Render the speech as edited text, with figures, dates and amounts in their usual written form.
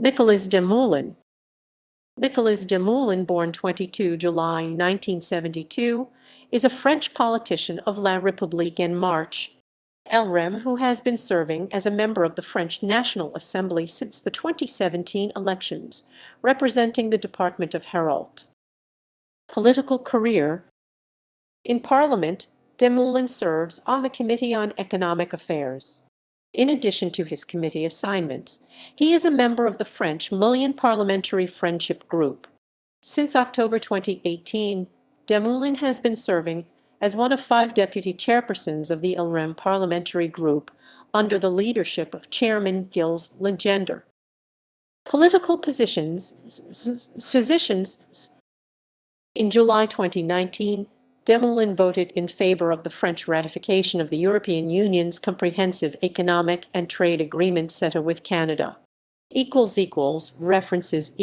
Nicolas Démoulin. Nicolas Démoulin, born 22 July 1972, is a French politician of La République En Marche, LREM, who has been serving as a member of the French National Assembly since the 2017 elections, representing the department of Hérault. Political career. In Parliament, Démoulin serves on the Committee on Economic Affairs. In addition to his committee assignments, he is a member of the French Mullion Parliamentary Friendship Group. Since October 2018, Démoulin has been serving as one of 5 deputy chairpersons of the LREM parliamentary group under the leadership of Chairman Gilles Legendre. Political positions. In July 2019, Démoulin voted in favor of the French ratification of the European Union's Comprehensive Economic and Trade Agreement CETA with Canada. References